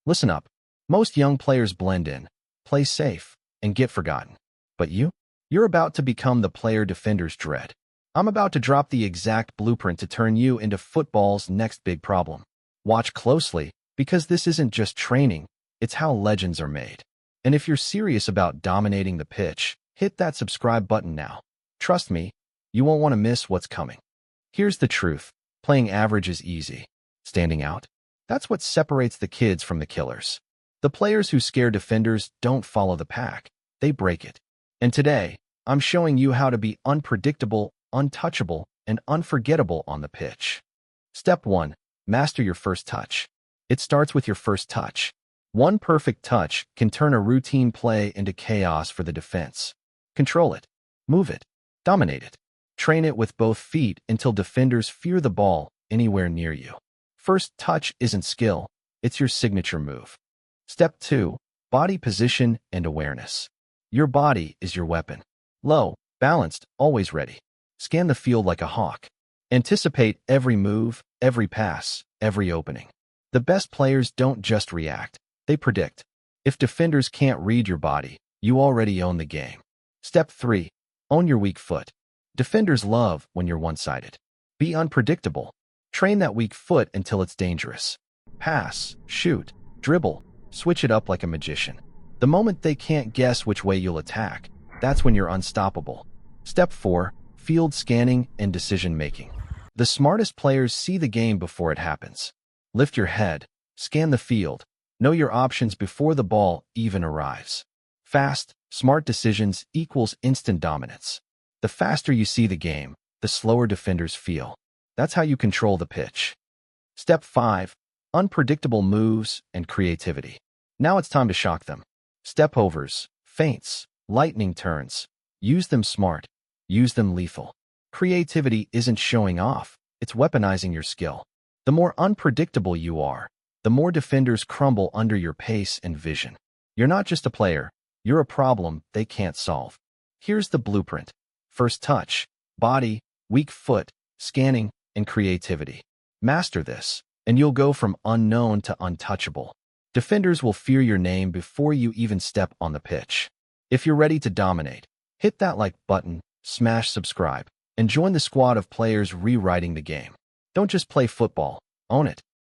Listen up. Most young players blend in, play safe, and get forgotten. But you? You're about to become the player defenders dread. I'm about to drop the exact blueprint to turn you into football's next big problem. Watch closely, because this isn't just training, it's how legends are made. And if you're serious about dominating the pitch, hit that subscribe button now. Trust me, you won't want to miss what's coming. Here's the truth. Playing average is easy. Standing out? That's what separates the kids from the killers. The players who scare defenders don't follow the pack. They break it. And today, I'm showing you how to be unpredictable, untouchable, and unforgettable on the pitch. Step 1. Master your first touch. It starts with your first touch. One perfect touch can turn a routine play into chaos for the defense. Control it. Move it. Dominate it. Train it with both feet until defenders fear the ball anywhere near you. First touch isn't skill, it's your signature move. Step 2. Body position and awareness. Your body is your weapon. Low, balanced, always ready. Scan the field like a hawk. Anticipate every move, every pass, every opening. The best players don't just react, they predict. If defenders can't read your body, you already own the game. Step 3. Own your weak foot. Defenders love when you're one-sided. Be unpredictable. Train that weak foot until it's dangerous. Pass, shoot, dribble, switch it up like a magician. The moment they can't guess which way you'll attack, that's when you're unstoppable. Step 4. Field scanning and decision-making. The smartest players see the game before it happens. Lift your head, scan the field, know your options before the ball even arrives. Fast, smart decisions equals instant dominance. The faster you see the game, the slower defenders feel. That's how you control the pitch. Step 5. Unpredictable moves and creativity. Now it's time to shock them. Step overs, feints, lightning turns. Use them smart. Use them lethal. Creativity isn't showing off, it's weaponizing your skill. The more unpredictable you are, the more defenders crumble under your pace and vision. You're not just a player, you're a problem they can't solve. Here's the blueprint. First touch, body, weak foot, scanning, and creativity. Master this, and you'll go from unknown to untouchable. Defenders will fear your name before you even step on the pitch. If you're ready to dominate, hit that like button, smash subscribe, and join the squad of players rewriting the game. Don't just play football, own it.